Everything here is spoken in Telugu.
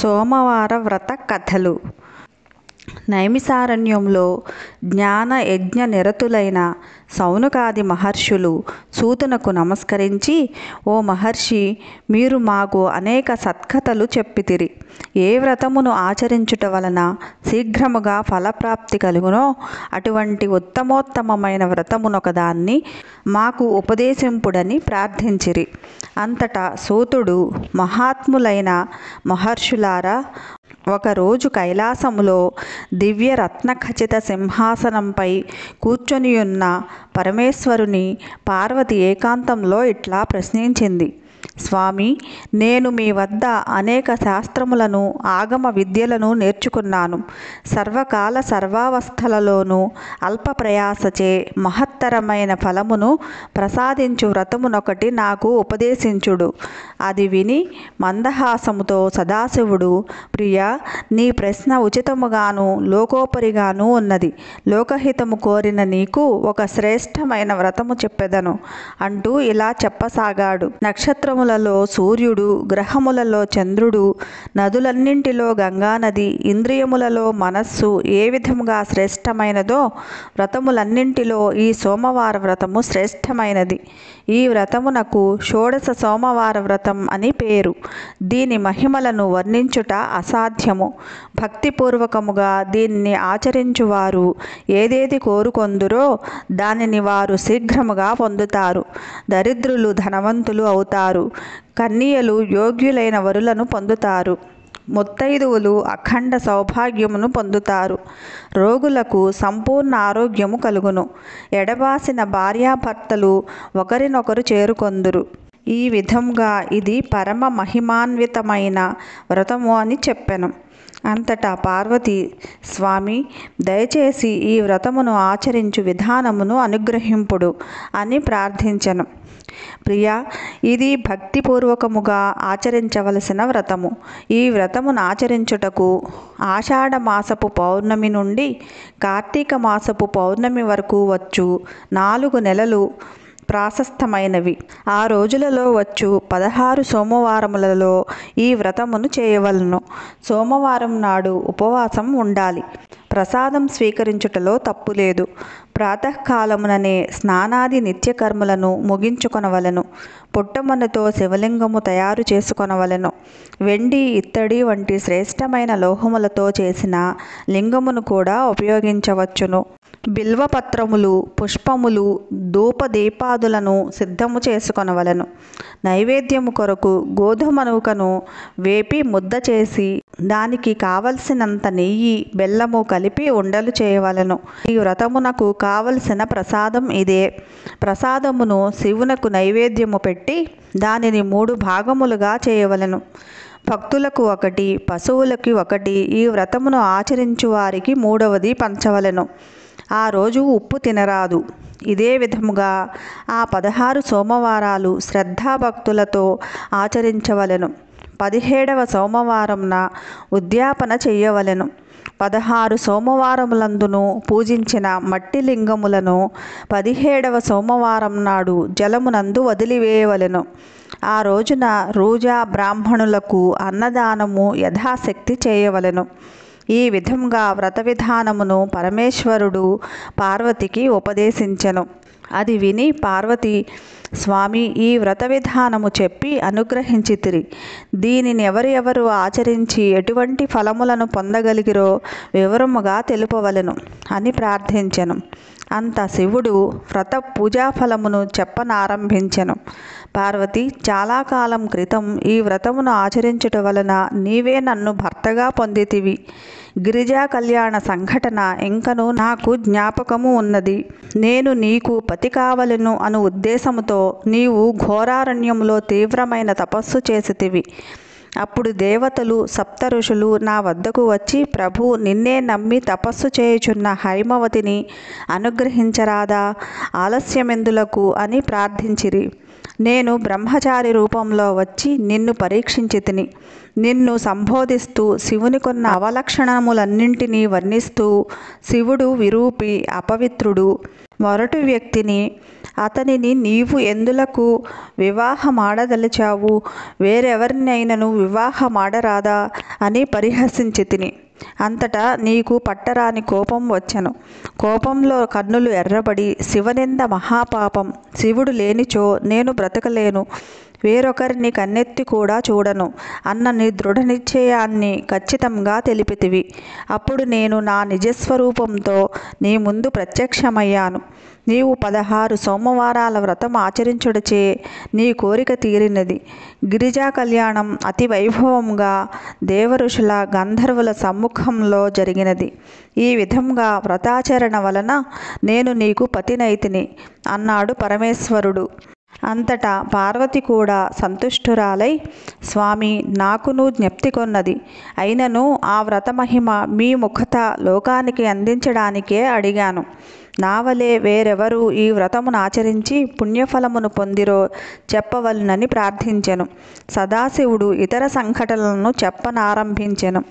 సోమవార వ్రత కథలు. నైమిసారణ్యంలో జ్ఞాన యజ్ఞ నిరతులైన సౌనకాది మహర్షులు సూతునకు నమస్కరించి, ఓ మహర్షి, మీరు మాకు అనేక సత్కథలు చెప్పితిరి. ఏ వ్రతమును ఆచరించుట వలన శీఘ్రముగా ఫలప్రాప్తి కలుగునో అటువంటి ఉత్తమోత్తమైన వ్రతమునొకదాన్ని మాకు ఉపదేశింపుడని ప్రార్థించిరి. అంతటా సూతుడు, మహాత్ములైన మహర్షులారా, ఒకరోజు కైలాసములో దివ్య రత్నఖచిత సింహాసనంపై కూర్చొనియున్న పరమేశ్వరుని పార్వతి ఏకాంతంలో ఇట్లా ప్రశ్నించింది. స్వామి, నేను మీ వద్ద అనేక శాస్త్రములను, ఆగమ విద్యలను నేర్చుకున్నాను. సర్వకాల సర్వావస్థలలోనూ అల్ప ప్రయాసచే మహత్తరమైన ఫలమును ప్రసాదించు వ్రతమునొకటి నాకు ఉపదేశించుడు. అది విని మందహాసముతో సదాశివుడు, ప్రియా, నీ ప్రశ్న ఉచితముగాను లోకోపరిగాను ఉన్నది. లోకహితము కోరిన నీకు ఒక శ్రేష్టమైన వ్రతము చెప్పెదను అంటూ ఇలా చెప్పసాగాడు. నక్షత్రములలో సూర్యుడు, గ్రహములలో చంద్రుడు, నదులన్నింటిలో గంగానది, ఇంద్రియములలో మనస్సు ఏ విధముగా శ్రేష్టమైనదో వ్రతములన్నింటిలో ఈ సోమవార వ్రతము శ్రేష్టమైనది. ఈ వ్రతమునకు షోడశ సోమవార వ్రతం అని పేరు. దీని మహిమలను వర్ణించుట అసాధ్యము. భక్తిపూర్వకముగా దీనిని ఆచరించువారు ఏదేది కోరుకొందురో దానిని వారు శీఘ్రముగా పొందుతారు. దరిద్రులు ధనవంతులు అవుతారు. కన్యలు యోగ్యులైన వరులను పొందుతారు. ముత్తైదువులు అఖండ సౌభాగ్యమును పొందుతారు. రోగులకు సంపూర్ణ ఆరోగ్యము కలుగును. ఎడబాసిన భార్యాభర్తలు ఒకరినొకరు చేరుకొందురు. ఈ విధంగా ఇది పరమ మహిమాన్వితమైన వ్రతము అని చెప్పెను. అంతటా పార్వతి, స్వామి, దయచేసి ఈ వ్రతమును ఆచరించు విధానమును అనుగ్రహింపుడు అని ప్రార్థించెను. ప్రియా, ఇది భక్తిపూర్వకముగా ఆచరించవలసిన వ్రతము. ఈ వ్రతమును ఆచరించుటకు ఆషాఢ మాసపు పౌర్ణమి నుండి కార్తీక మాసపు పౌర్ణమి వరకు వచ్చు 4 నెలలు ప్రాశస్తమైనవి. ఆ రోజులలో వచ్చు 16 సోమవారములలో ఈ వ్రతమును చేయవలను. సోమవారం నాడు ఉపవాసం ఉండాలి. ప్రసాదం స్వీకరించుటలో తప్పులేదు. ప్రాతకాలముననే స్నానాది నిత్యకర్మలను ముగించుకొనవలెను. పుట్టమన్నుతో శివలింగము తయారు చేసుకొనవలెను. వెండి, ఇత్తడి వంటి శ్రేష్టమైన లోహములతో చేసిన లింగమును కూడా ఉపయోగించవచ్చును. బిల్వపత్రములు, పుష్పములు, ధూపదీపాదులను సిద్ధము చేసుకొనవలెను. నైవేద్యము కొరకు గోధుమ నూకను వేపి ముద్ద చేసి దానికి కావలసినంత నెయ్యి, బెల్లము కలిపి ఉండలు చేయవలెను. ఈ వ్రతమునకు కావలసిన ప్రసాదం ఇదే. ప్రసాదమును శివునకు నైవేద్యము పెట్టి దానిని 3 భాగములుగా చేయవలెను. భక్తులకు 1, పశువులకి 1, ఈ వ్రతమును ఆచరించు వారికి 3వది పంచవలెను. ఆ రోజు ఉప్పు తినరాదు. ఇదే విధముగా ఆ 16 సోమవారాలు శ్రద్ధాభక్తులతో ఆచరించవలెను. 17వ సోమవారంన ఉద్యాపన చెయ్యవలెను. 16 సోమవారములందును పూజించిన మట్టి లింగములను 17వ సోమవారం నాడు జలమునందు వదిలివేయవలెను. ఆ రోజున రూజా బ్రాహ్మణులకు అన్నదానము యథాశక్తి చేయవలెను. ఈ విధంగా వ్రత విధానమును పరమేశ్వరుడు పార్వతికి ఉపదేశించెను. అది విని పార్వతి, స్వామి, ఈ వ్రత విధానము చెప్పి అనుగ్రహించితిరి. దీనిని ఎవరెవరు ఆచరించి ఎటువంటి ఫలములను పొందగలిగిరో వివరముగా తెలుపవలెను అని ప్రార్థించెను. అంత శివుడు వ్రత పూజాఫలమును చెప్పనారంభించెను. పార్వతి, చాలా కాలం క్రితం ఈ వ్రతమును ఆచరించుట వలన నీవే నన్ను భర్తగా పొందితివి. గిరిజా కళ్యాణ సంఘటన ఇంకను నాకు జ్ఞాపకము ఉన్నది. నేను నీకు పతి కావలెను అను ఉద్దేశముతో నీవు ఘోరారణ్యములో తీవ్రమైన తపస్సు చేసితివి. అప్పుడు దేవతలు, సప్త ఋషులు నా వద్దకు వచ్చి, ప్రభు, నిన్నే నమ్మి తపస్సు చేయుచున్న హైమవతిని అనుగ్రహించరాదా, ఆలస్యమెందులకు అని ప్రార్థించిరి. నేను బ్రహ్మచారి రూపంలో వచ్చి నిన్ను పరీక్షించితిని. నిన్ను సంబోధిస్తూ శివునికొన్న అవలక్షణములన్నింటినీ వర్ణిస్తూ, శివుడు విరూపి, అపవిత్రుడు, మొరటు వ్యక్తిని, అతనిని నీవు ఎందులకు వివాహమాడదలిచావు? వేరెవరినైనను వివాహమాడరాదా అని పరిహసించి తిని. అంతటా నీకు పట్టరాని కోపం వచ్చెను. కోపంలో కన్నులు ఎర్రబడి, శివనింద మహాపాపం, శివుడు లేనిచో నేను బ్రతకలేను, వేరొకరిని కన్నెత్తి కూడా చూడను అన్న నీ దృఢ నిశ్చయాన్ని ఖచ్చితంగా తెలిపితివి. అప్పుడు నేను నా నిజస్వరూపంతో నీ ముందు ప్రత్యక్షమయ్యాను. నీవు 16 సోమవారాల వ్రతం ఆచరించుటచే నీ కోరిక తీరినది. గిరిజా కళ్యాణం అతి వైభవంగా దేవఋషుల గంధర్వుల సమ్ముఖంలో జరిగినది. ఈ విధంగా వ్రతాచరణ వలన నేను నీకు పతినైతిని అన్నాడు పరమేశ్వరుడు. అంతటా పార్వతి కూడా సంతుష్టురాలై, స్వామి, నాకును జ్ఞప్తి కొన్నది. అయినను ఆ వ్రతమహిమ మీ ముఖత లోకానికి అందించడానికే అడిగాను. నావలే వేరెవరు ఈ వ్రతమును ఆచరించి పుణ్యఫలమును పొందిరో చెప్పవలనని ప్రార్థించెను. సదాశివుడు ఇతర సంఘటనలను చెప్పనారంభించెను.